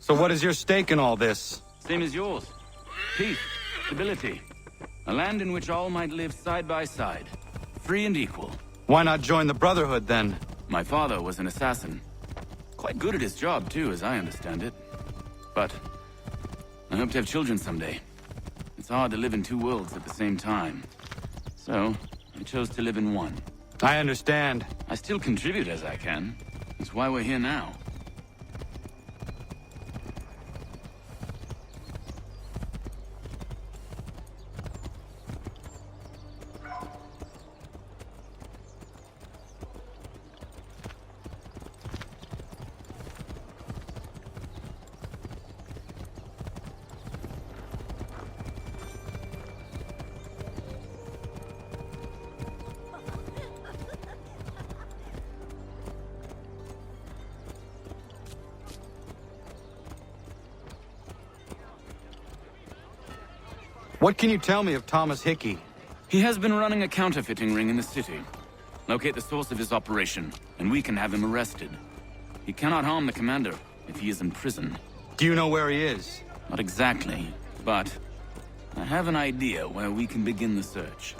So what is your stake in all this? Same as yours. Peace, stability. A land in which all might live side by side. Free and equal. Why not join the Brotherhood, then? My father was an assassin. Quite good at his job, too, as I understand it. But I hope to have children someday. It's hard to live in two worlds at the same time. So, I chose to live in one. I understand. I still contribute as I can. That's why we're here now. What can you tell me of Thomas Hickey? He has been running a counterfeiting ring in the city. Locate the source of his operation, and we can have him arrested. He cannot harm the commander if he is in prison. Do you know where he is? Not exactly, but I have an idea where we can begin the search.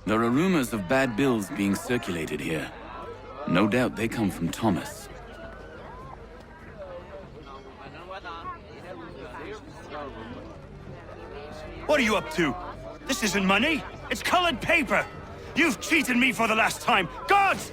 There are rumors of bad bills being circulated here. No doubt they come from Thomas. What are you up to? This isn't money. It's colored paper. You've cheated me for the last time. Gods!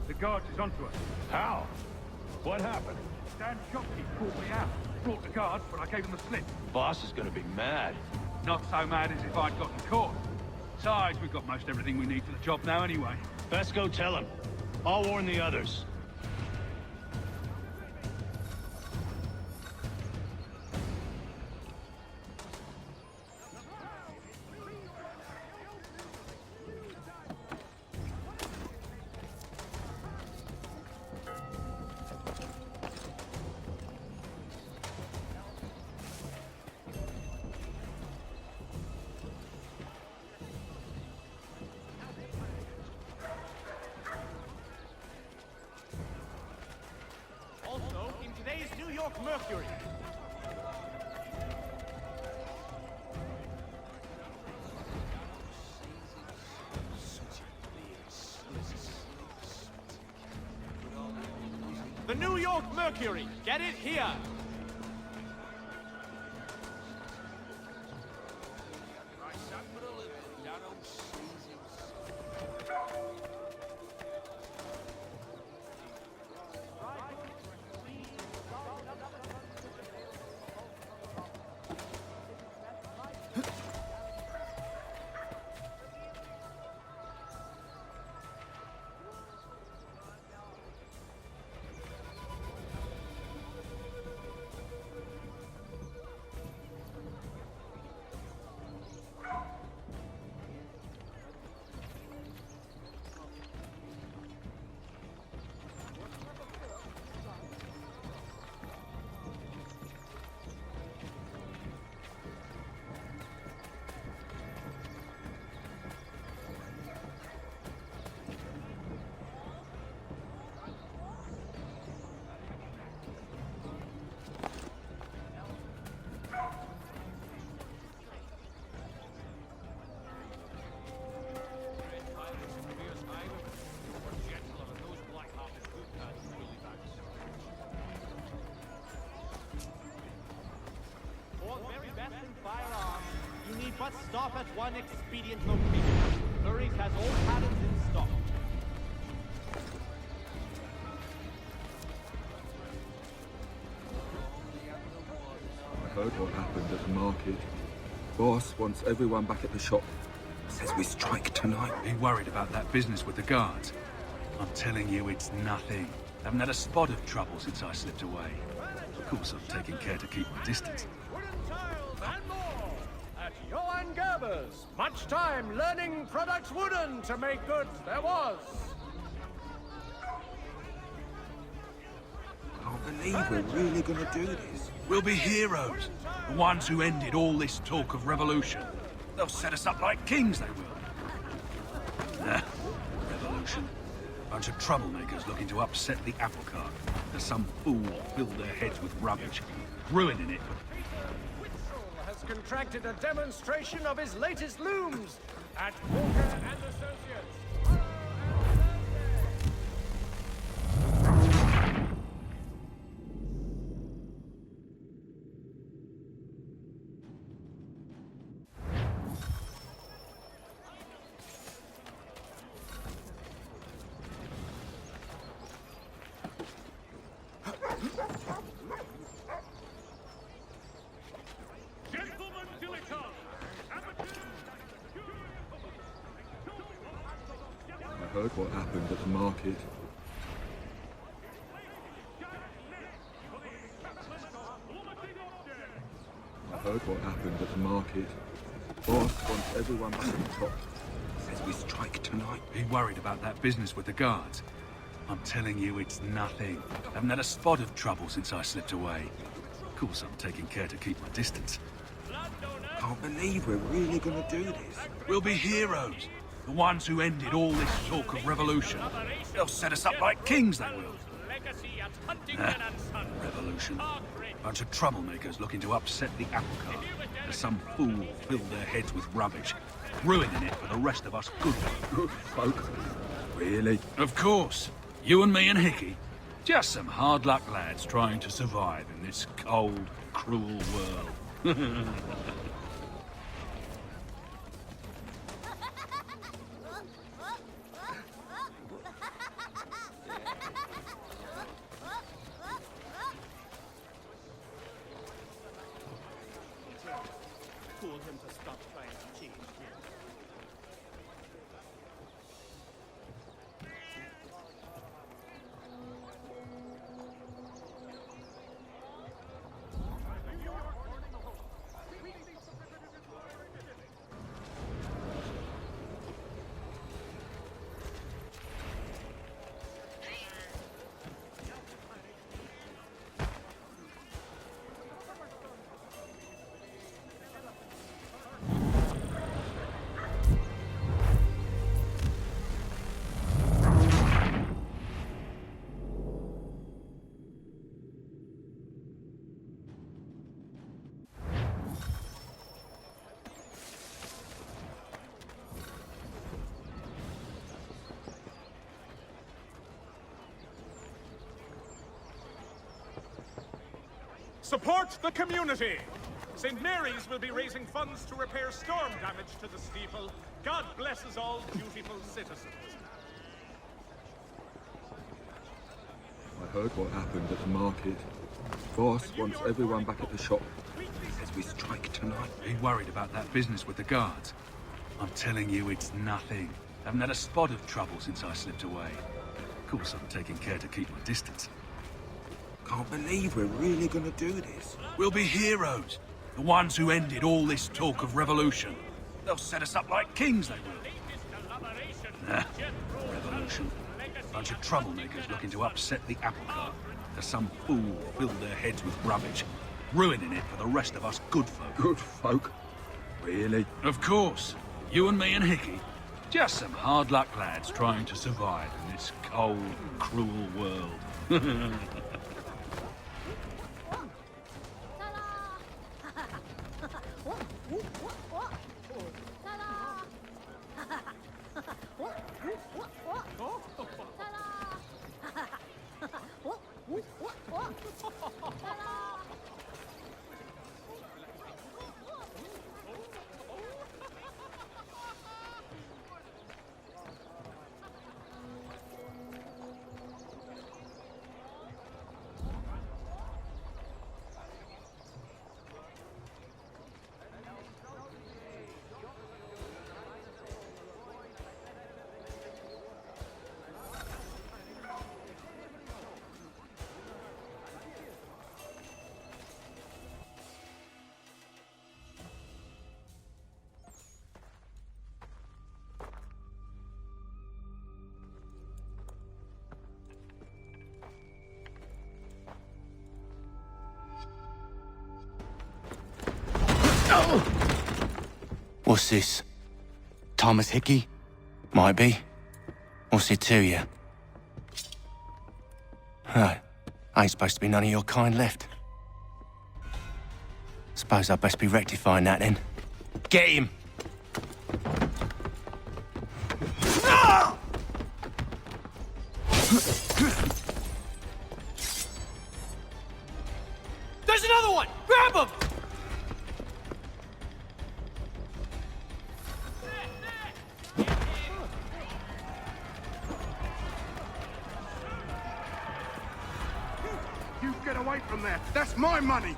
The guards is onto us. How? What happened? Dan Shopkeep called me out. Brought the guards, but I gave him the slip. Boss is gonna be mad. Not so mad as if I'd gotten caught. Besides, we've got most everything we need for the job now anyway. Best go tell him. I'll warn the others. York Mercury. The New York Mercury. Get it here. But stop at one expedient location. Flurries has all patterns in stock. I heard what happened at the market. Boss wants everyone back at the shop. Says we strike tonight. Be worried about that business with the guards. I'm telling you, it's nothing. Haven't had a spot of trouble since I slipped away. Of course, I'm taking care to keep my distance. Wooden tiles and more at Johann Gerber's. Much time learning products wooden to make goods there was. I can't believe we're really gonna do this. We'll be heroes. The ones who ended all this talk of revolution. They'll set us up like kings, they will. Nah, revolution. Bunch of troublemakers looking to upset the apple cart. There's some fool filled their heads with rubbish, ruining it. Witzel has contracted a demonstration of his latest looms at Walker and Associates. I heard what happened at the market. I heard what happened at the market. Boss wants everyone back at the top. Says we strike tonight. Be worried about that business with the guards. I'm telling you, it's nothing. Haven't had a spot of trouble since I slipped away. Of course, I'm taking care to keep my distance. Can't believe we're really gonna do this. We'll be heroes. The ones who ended all this talk of revolution. They'll set us up like kings, they will. Nah, revolution. Bunch of troublemakers looking to upset the apple cart. There's some fool filled their heads with rubbish, ruining it for the rest of us good Folk. Really? Of course. You and me and Hickey. Just some hard luck lads trying to survive in this cold, cruel world. Told him to stop trying to change him. Support the community! St. Mary's will be raising funds to repair storm damage to the steeple. God blesses all dutiful citizens. I heard what happened at the market. Boss wants everyone back at the shop. Says we strike tonight. Be worried about that business with the guards. I'm telling you, it's nothing. Haven't had a spot of trouble since I slipped away. Of course, I'm taking care to keep my distance. Can't believe we're really gonna do this. We'll be heroes. The ones who ended all this talk of revolution. They'll set us up like kings, they will. Nah, revolution. Bunch of troublemakers looking to upset the apple cart. As some fool filled their heads with rubbish, ruining it for the rest of us good folk. Good folk? Really? Of course. You and me and Hickey. Just some hard luck lads trying to survive in this cold, cruel world. What's this? Thomas Hickey? Might be. What's it to you? Right. Ain't supposed to be none of your kind left. Suppose I'd best be rectifying that then. Get him! There's another one! Grab him! You get away from there. That's my money.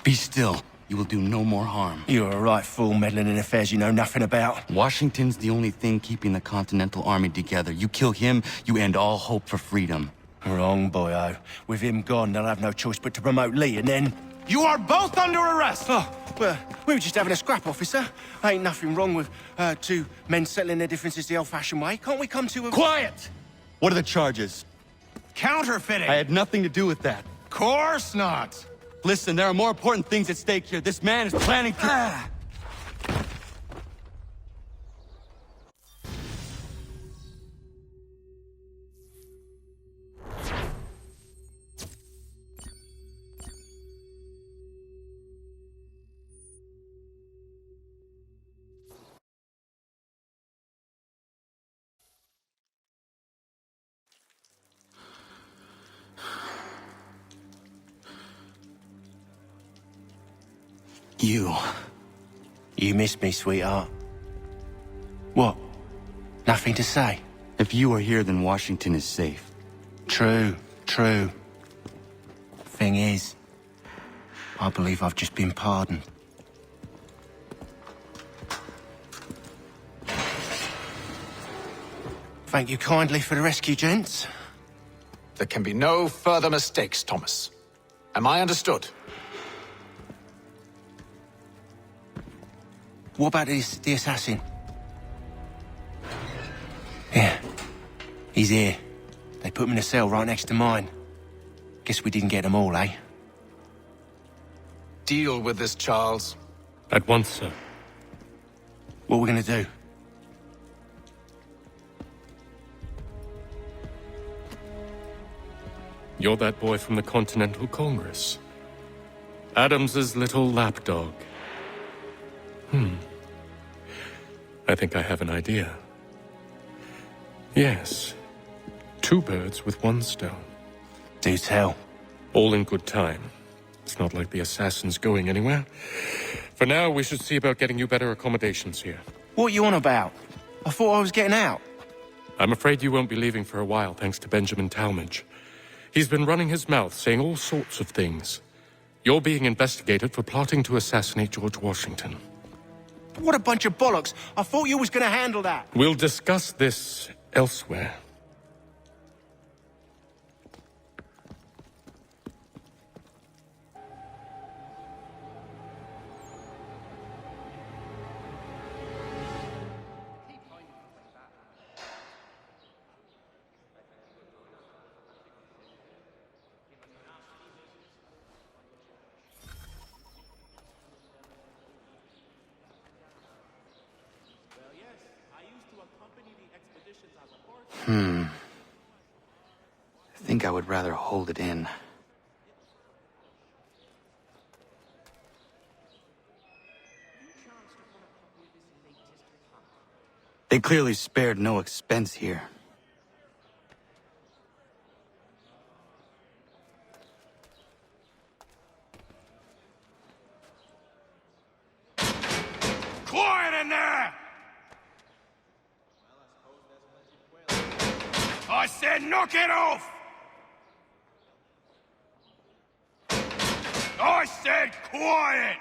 Be still. You will do no more harm. You're a right fool meddling in affairs you know nothing about. Washington's the only thing keeping the Continental Army together. You kill him, you end all hope for freedom. Wrong, boyo. With him gone, they'll have no choice but to promote Lee, and then... You are both under arrest! Oh, well, we were just having a scrap, officer. Ain't nothing wrong with two men settling their differences the old-fashioned way. Can't we come to a... Quiet! What are the charges? Counterfeiting! I had nothing to do with that. Course not! Listen, there are more important things at stake here. This man is planning to... You missed me, sweetheart. What? Nothing to say? If you are here, then Washington is safe. True. Thing is, I believe I've just been pardoned. Thank you kindly for the rescue, gents. There can be no further mistakes, Thomas. Am I understood? What about the assassin? Yeah, he's here. They put him in a cell right next to mine. Guess we didn't get them all, eh? Deal with this, Charles. At once, sir. What are we gonna do? You're that boy from the Continental Congress. Adams's little lapdog. I think I have an idea. Yes. 2 birds with 1 stone. Do tell. All in good time. It's not like the assassin's going anywhere. For now, we should see about getting you better accommodations here. What you on about? I thought I was getting out. I'm afraid you won't be leaving for a while, thanks to Benjamin Talmadge. He's been running his mouth, saying all sorts of things. You're being investigated for plotting to assassinate George Washington. What a bunch of bollocks. I thought you was gonna handle that. We'll discuss this elsewhere. I think I would rather hold it in. They clearly spared no expense here. Quiet in there! I said knock it off! I said quiet!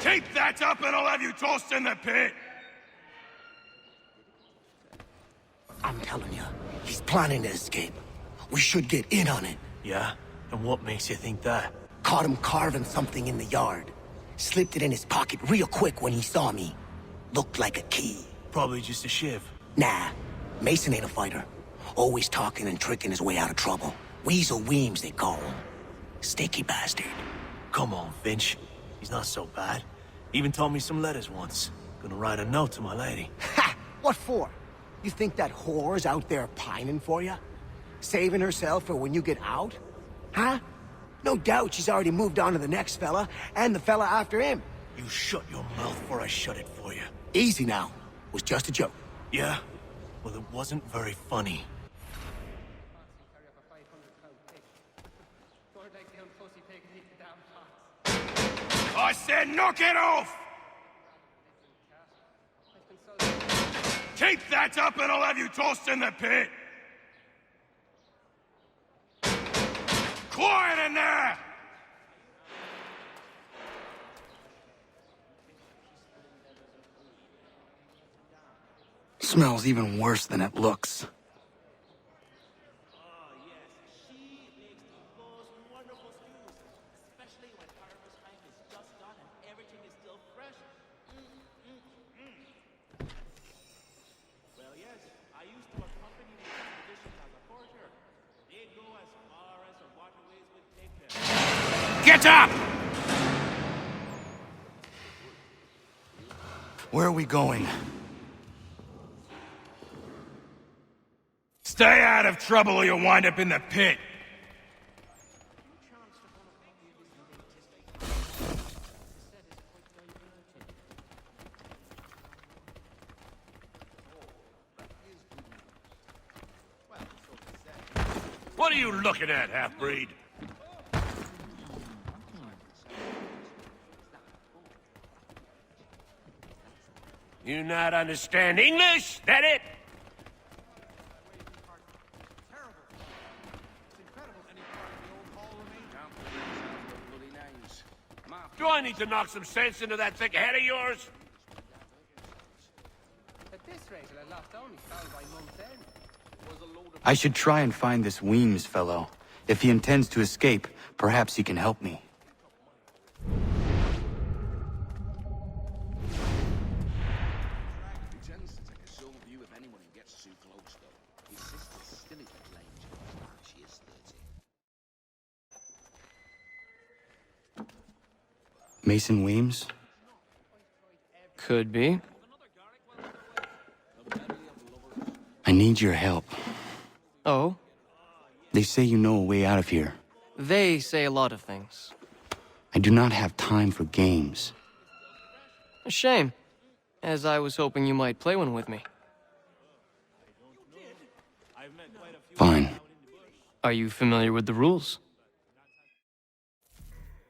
Keep that up and I'll have you tossed in the pit! I'm telling you, he's planning to escape. We should get in on it. Yeah? And what makes you think that? Caught him carving something in the yard. Slipped it in his pocket real quick when he saw me. Looked like a key. Probably just a shiv. Nah, Mason ain't a fighter. Always talking and tricking his way out of trouble. Weasel Weems, they call him. Sticky bastard. Come on, Finch. He's not so bad. Even taught me some letters once. Gonna write a note to my lady. Ha! What for? You think that whore's out there pining for you? Saving herself for when you get out? Huh? No doubt she's already moved on to the next fella, and the fella after him. You shut your mouth before I shut it for you. Easy now. Was just a joke. Yeah? Well, it wasn't very funny. I said knock it off! Keep that up and I'll have you tossed in the pit! Quiet in there! Smells even worse than it looks. Get up! Where are we going? Stay out of trouble or you'll wind up in the pit. What are you looking at, half-breed? You not understand English? That it? Do I need to knock some sense into that thick head of yours? At this rate, I lost only found by month's end. I should try and find this Weems fellow. If he intends to escape, perhaps he can help me. Mason Weems? Could be. I need your help. Oh? They say you know a way out of here. They say a lot of things. I do not have time for games. A shame, as I was hoping you might play one with me. Fine. Are you familiar with the rules?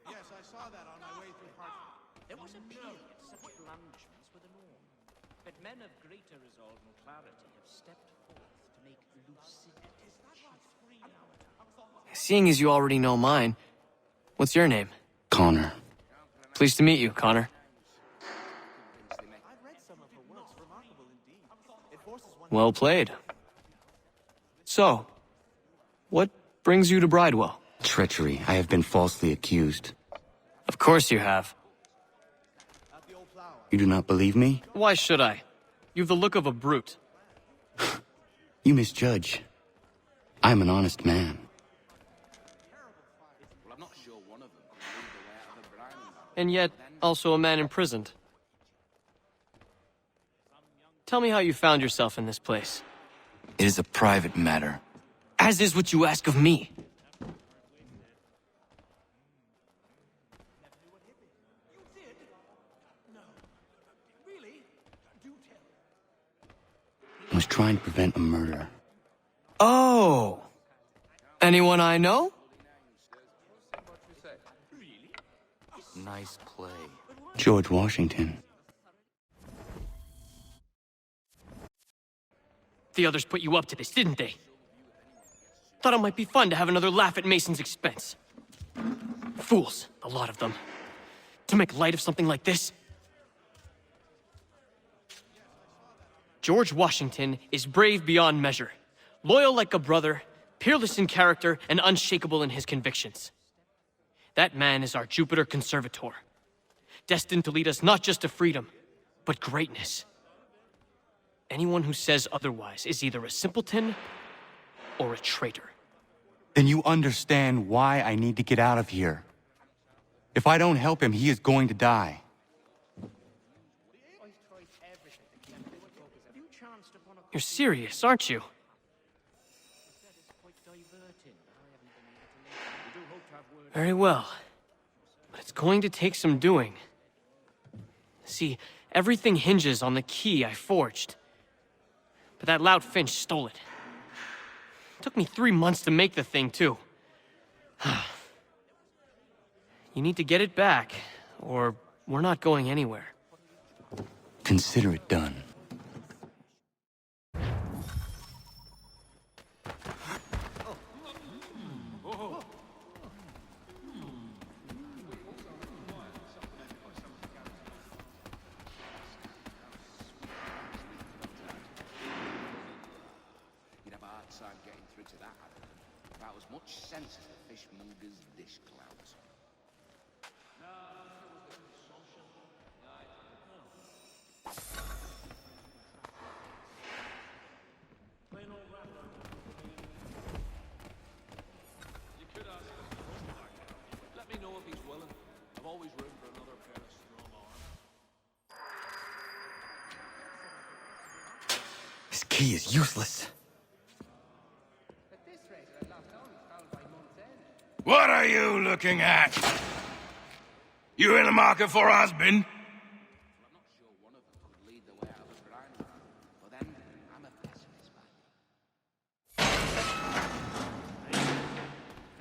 Yes, I saw that on my way through Hartford. There was a period such blandishments were the norm. But men of greater resolve and clarity have stepped forth to make lucidity free nowadays. Seeing as you already know mine, what's your name? Connor. Pleased to meet you, Connor. Well played. So, what brings you to Bridewell? Treachery. I have been falsely accused. Of course you have. You do not believe me? Why should I? You've the look of a brute. You misjudge. I'm an honest man. And yet, also a man imprisoned. Tell me how you found yourself in this place. It is a private matter. As is what you ask of me. I was trying to prevent a murder. Oh! Anyone I know? Nice play. George Washington. The others put you up to this, didn't they? Thought it might be fun to have another laugh at Mason's expense. Fools, a lot of them. To make light of something like this. George Washington is brave beyond measure, loyal like a brother, peerless in character, and unshakable in his convictions. That man is our Jupiter Conservator, destined to lead us not just to freedom, but greatness. Anyone who says otherwise is either a simpleton or a traitor. Then you understand why I need to get out of here. If I don't help him, he is going to die. You're serious, aren't you? Very well. But it's going to take some doing. See, everything hinges on the key I forged. But that loud Finch stole it. Took me 3 months to make the thing, too. You need to get it back, or we're not going anywhere. Consider it done. Sense as the fishmonger's dish clouds. You could ask him. Let me know if he's willing. I've always room for another pair of strong arms. This key is useless. What are you looking at? You in the market for a husband?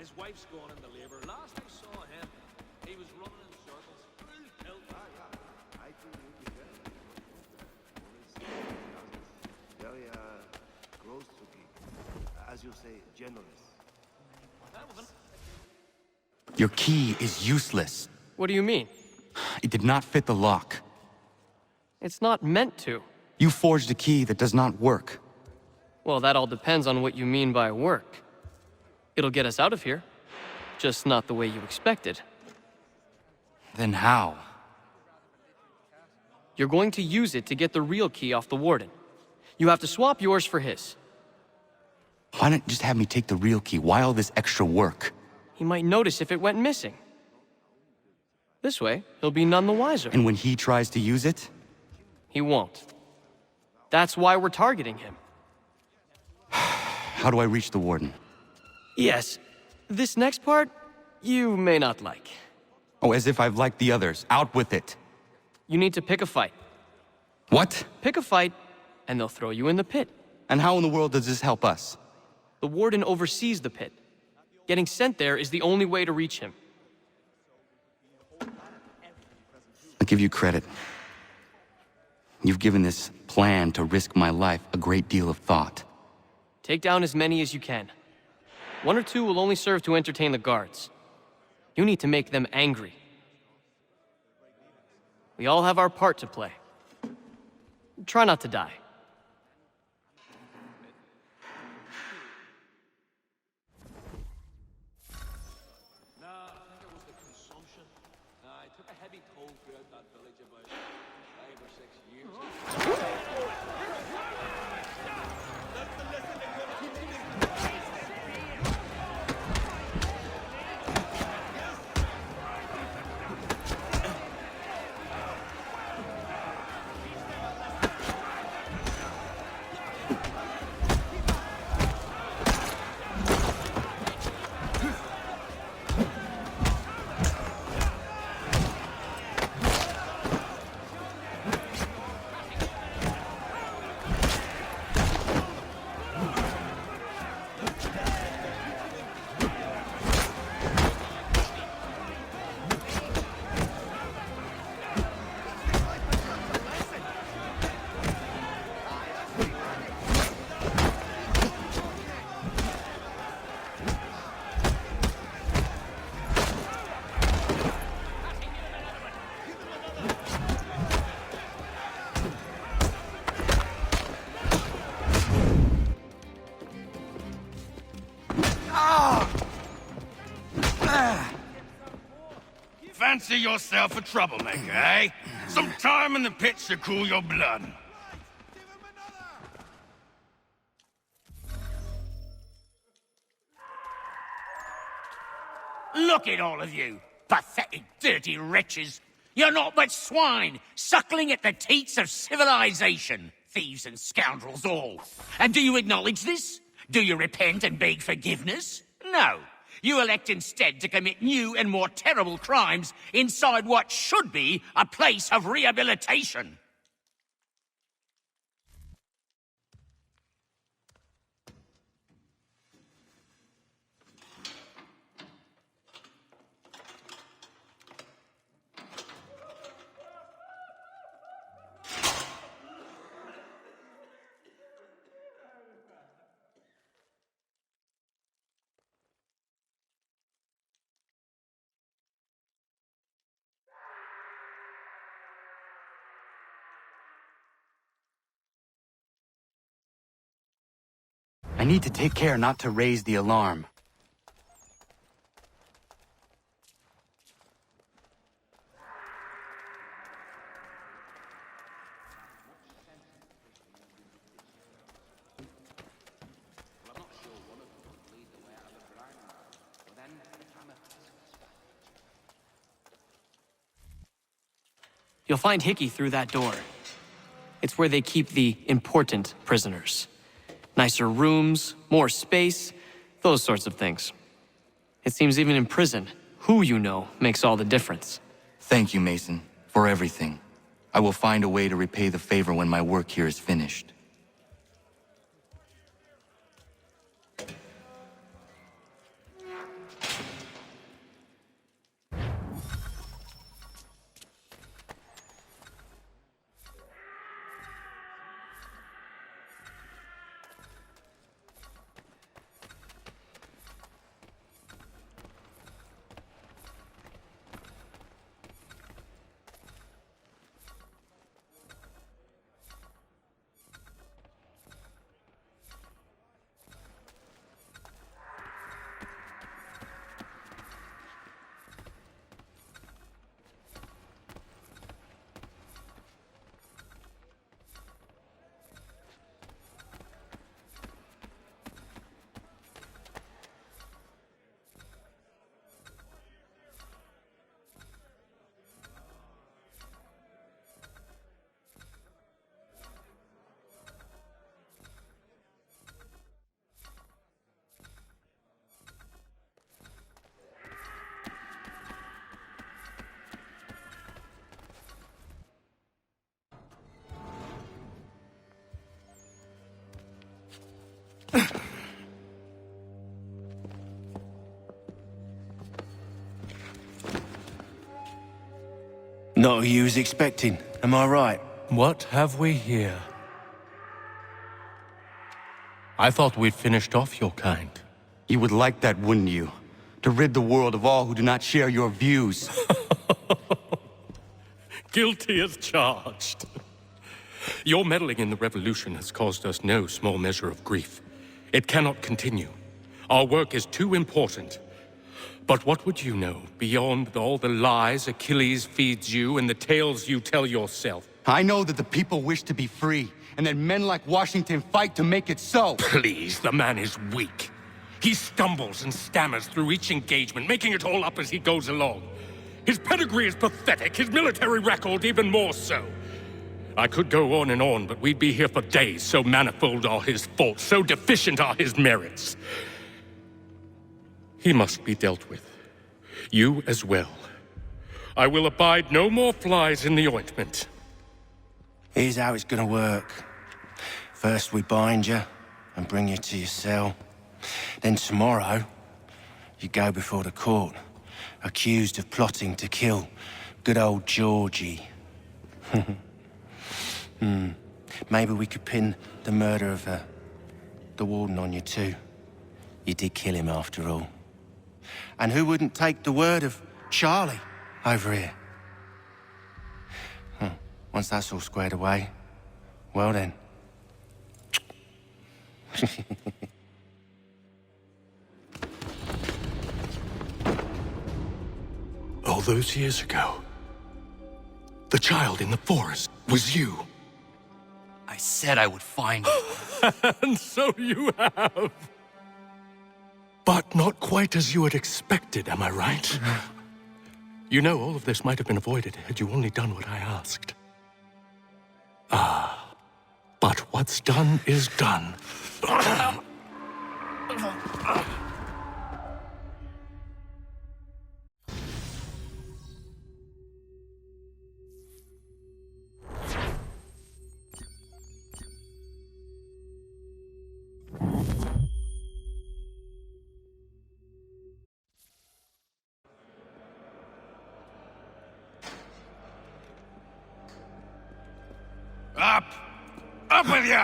His wife's gone into labor. Last I saw him, he was running in circles. Full tilt. Very close to me. As you say, generous. Your key is useless. What do you mean? It did not fit the lock. It's not meant to. You forged a key that does not work. Well, that all depends on what you mean by work. It'll get us out of here. Just not the way you expected. Then how? You're going to use it to get the real key off the warden. You have to swap yours for his. Why not just have me take the real key? Why all this extra work? He might notice if it went missing. This way, he'll be none the wiser. And when he tries to use it? He won't. That's why we're targeting him. How do I reach the warden? Yes. This next part, you may not like. Oh, as if I've liked the others. Out with it. You need to pick a fight. What? Pick a fight, and they'll throw you in the pit. And how in the world does this help us? The warden oversees the pit. Getting sent there is the only way to reach him. I'll give you credit. You've given this plan to risk my life a great deal of thought. Take down as many as you can. 1 or 2 will only serve to entertain the guards. You need to make them angry. We all have our part to play. Try not to die. Nah, I think it was the consumption. Nah, it took a heavy toll throughout that village about 5 or 6 years. Fancy yourself a troublemaker, eh? Some time in the pit should cool your blood. Look at all of you, pathetic, dirty wretches. You're not but swine, suckling at the teats of civilization. Thieves and scoundrels all. And do you acknowledge this? Do you repent and beg forgiveness? No. You elect instead to commit new and more terrible crimes inside what should be a place of rehabilitation. I need to take care not to raise the alarm. You'll find Hickey through that door. It's where they keep the important prisoners. Nicer rooms, more space, those sorts of things. It seems even in prison, who you know makes all the difference. Thank you, Mason, for everything. I will find a way to repay the favor when my work here is finished. Not who you was expecting, am I right? What have we here? I thought we'd finished off your kind. You would like that, wouldn't you? To rid the world of all who do not share your views. Guilty as charged. Your meddling in the revolution has caused us no small measure of grief. It cannot continue. Our work is too important. But what would you know beyond all the lies Achilles feeds you and the tales you tell yourself? I know that the people wish to be free, and that men like Washington fight to make it so. Please, the man is weak. He stumbles and stammers through each engagement, making it all up as he goes along. His pedigree is pathetic, his military record even more so. I could go on and on, but we'd be here for days, so manifold are his faults, so deficient are his merits. He must be dealt with. You as well. I will abide no more flies in the ointment. Here's how it's gonna work. First we bind you and bring you to your cell. Then tomorrow, you go before the court, accused of plotting to kill good old Georgie. Maybe we could pin the murder of the warden on you too. You did kill him after all. And who wouldn't take the word of Charlie over here? Once that's all squared away, well then. All those years ago, the child in the forest was you. I said I would find you. And so you have. But not quite as you had expected, am I right? You know, all of this might have been avoided had you only done what I asked. But what's done is done. Up! Up with you!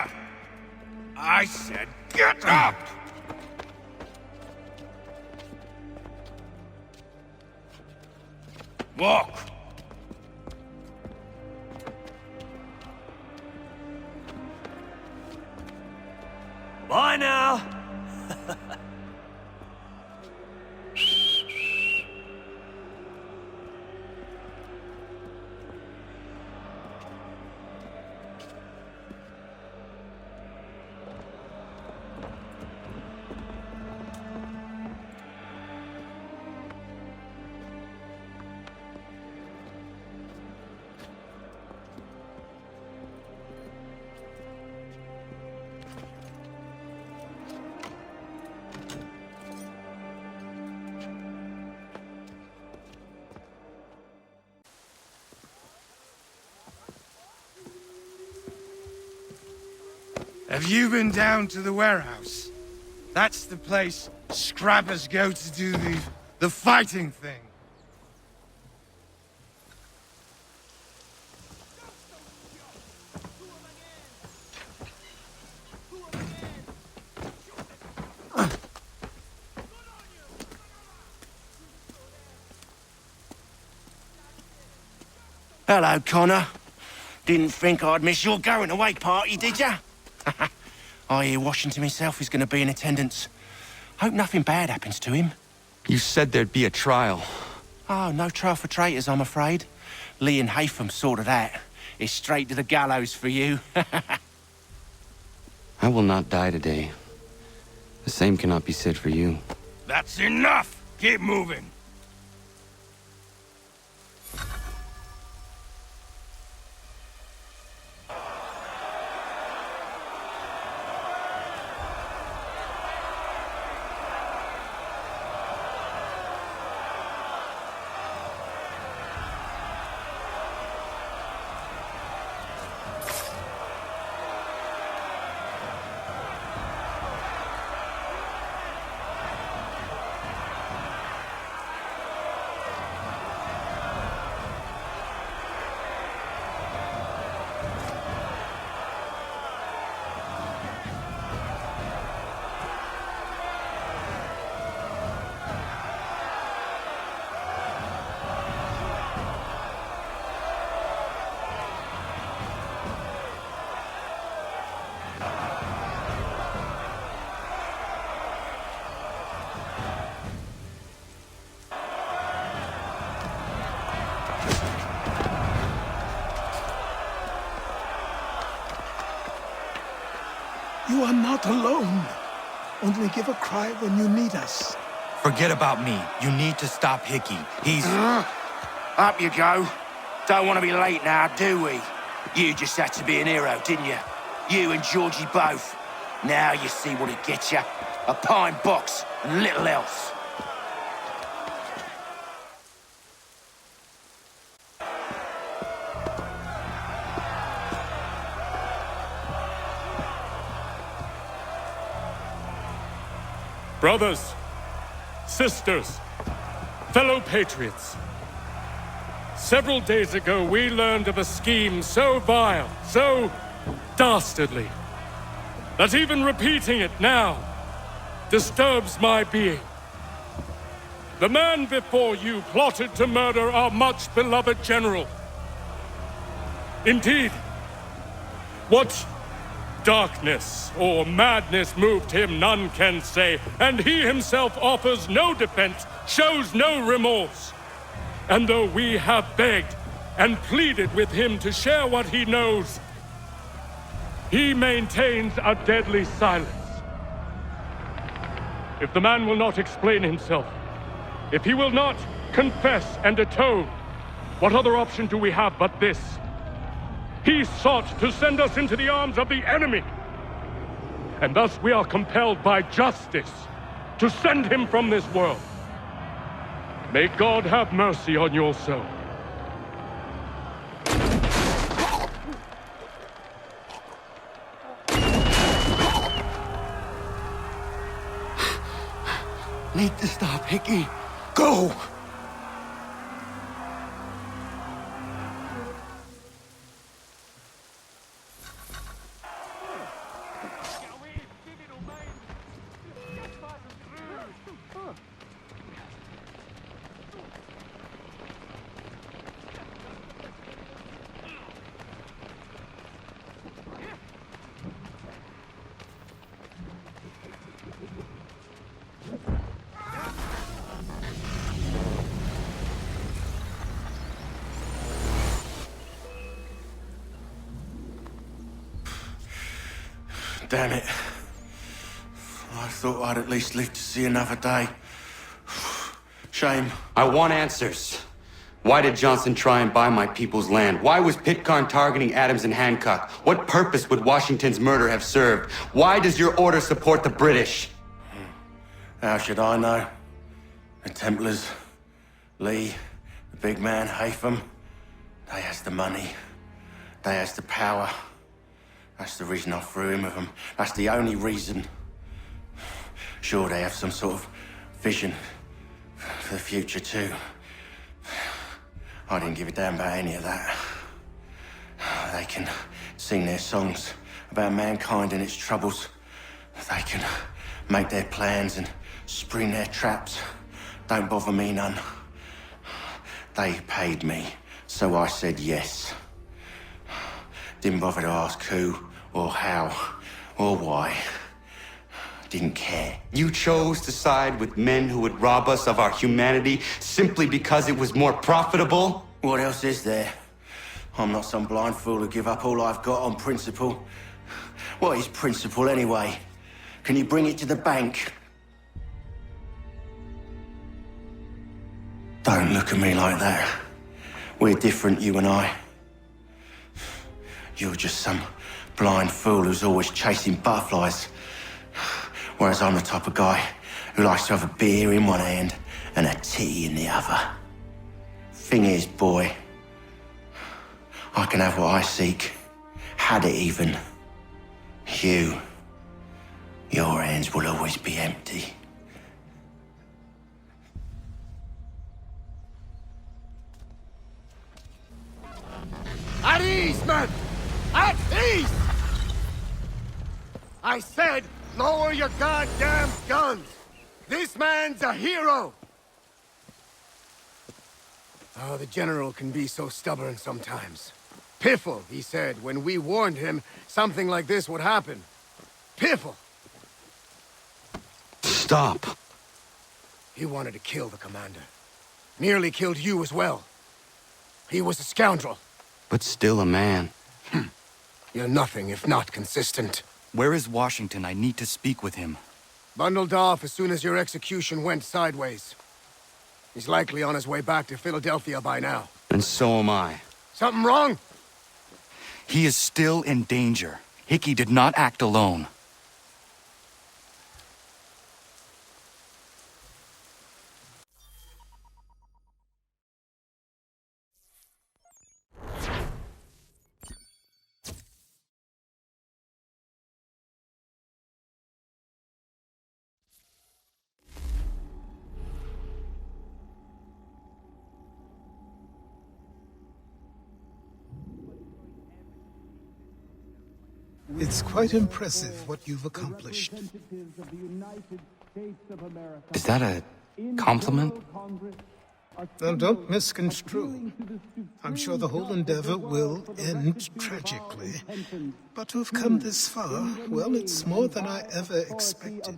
I said get up! Walk! Bye now! Have you been down to the warehouse? That's the place scrappers go to do the fighting thing. Hello, Connor. Didn't think I'd miss your going away party, did ya? I hear Washington himself is going to be in attendance. Hope nothing bad happens to him. You said there'd be a trial. Oh, no trial for traitors, I'm afraid. Lee and Haytham sorted that. It's straight to the gallows for you. I will not die today. The same cannot be said for you. That's enough! Keep moving! not alone. Only give a cry when you need us. Forget about me. You need to stop Hickey. He's... Up you go. Don't want to be late now, do we? You just had to be an hero, didn't you? You and Georgie both. Now you see what it gets you. A pine box and little else. Brothers, sisters, fellow patriots. Several days ago, we learned of a scheme so vile, so dastardly, that even repeating it now disturbs my being. The man before you plotted to murder our much-beloved general. Indeed, what darkness or madness moved him, none can say, and he himself offers no defense, shows no remorse. And though we have begged and pleaded with him to share what he knows, he maintains a deadly silence. If the man will not explain himself, if he will not confess and atone, what other option do we have but this? He sought to send us into the arms of the enemy. And thus we are compelled by justice to send him from this world. May God have mercy on your soul. Need to stop, Hickey. Go! Damn it. I thought I'd at least live to see another day. Shame. I want answers. Why did Johnson try and buy my people's land? Why was Pitcairn targeting Adams and Hancock? What purpose would Washington's murder have served? Why does your order support the British? How should I know? The Templars, Lee, the big man, Haytham, they has the money. They has the power. That's the reason I threw in with them. That's the only reason. Sure, they have some sort of vision for the future too. I didn't give a damn about any of that. They can sing their songs about mankind and its troubles. They can make their plans and spring their traps. Don't bother me none. They paid me, so I said yes. Didn't bother to ask who, or how, or why. Didn't care. You chose to side with men who would rob us of our humanity simply because it was more profitable? What else is there? I'm not some blind fool who give up all I've got on principle. What is principle anyway? Can you bring it to the bank? Don't look at me like that. We're different, you and I. You're just some blind fool who's always chasing butterflies. Whereas I'm the type of guy who likes to have a beer in one hand and a tea in the other. Thing is, boy, I can have what I seek. Had it even. Your hands will always be empty. At ease, men! At ease! I said, lower your goddamn guns! This man's a hero! Oh, the General can be so stubborn sometimes. Piffle, he said, when we warned him something like this would happen. Piffle! Stop. He wanted to kill the commander. Nearly killed you as well. He was a scoundrel. But still a man. You're nothing if not consistent. Where is Washington? I need to speak with him. Bundled off as soon as your execution went sideways. He's likely on his way back to Philadelphia by now. And so am I. Something wrong? He is still in danger. Hickey did not act alone. It's quite impressive what you've accomplished. Is that a compliment? Now, don't misconstrue. I'm sure the whole endeavor will end tragically. But to have come this far, well, it's more than I ever expected.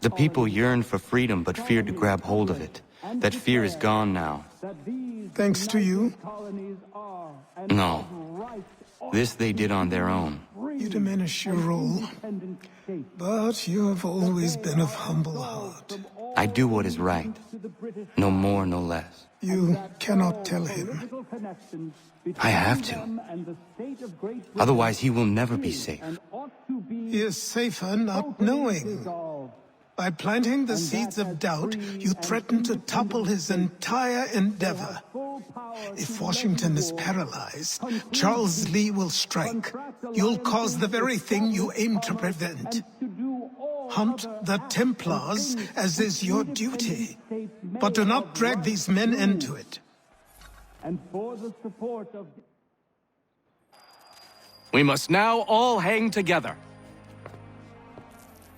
The people yearn for freedom but feared to grab hold of it. That fear is gone now. Thanks to you? No. This they did on their own. You diminish your role. But you have always been of humble heart. I do what is right. No more, no less. You cannot tell him. I have to. Otherwise, he will never be safe. He is safer not knowing. By planting the seeds of doubt, you threaten to topple his entire endeavor. If Washington is paralyzed, Charles Lee will strike. You'll cause the very thing you aim to prevent. Hunt the Templars, as is your duty. But do not drag these men into it. We must now all hang together.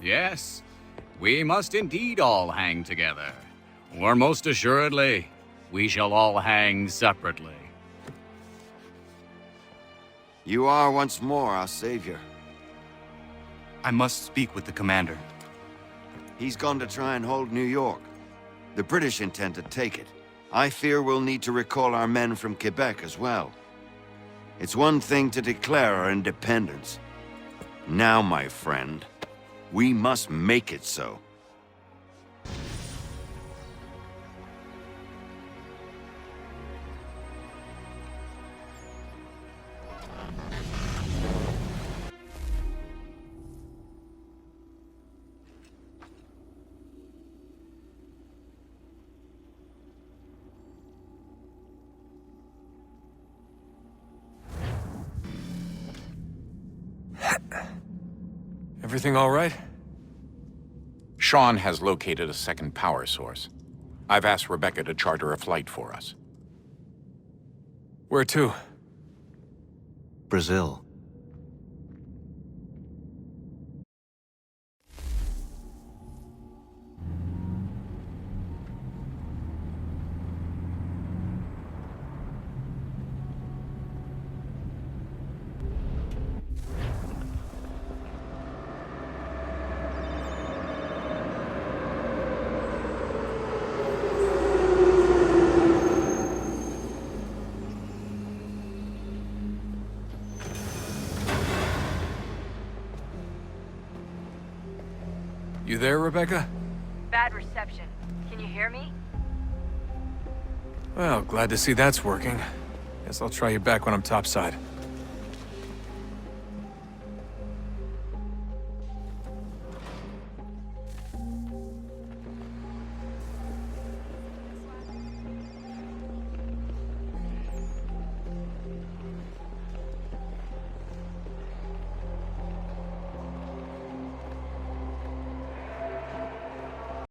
Yes, we must indeed all hang together. Or most assuredly, we shall all hang separately. You are once more our savior. I must speak with the commander. He's gone to try and hold New York. The British intend to take it. I fear we'll need to recall our men from Quebec as well. It's one thing to declare our independence. Now, my friend, we must make it so. Everything all right? Sean has located a second power source. I've asked Rebecca to charter a flight for us. Where to? Brazil. You there, Rebecca? Bad reception. Can you hear me? Well, glad to see that's working. Guess I'll try you back when I'm topside.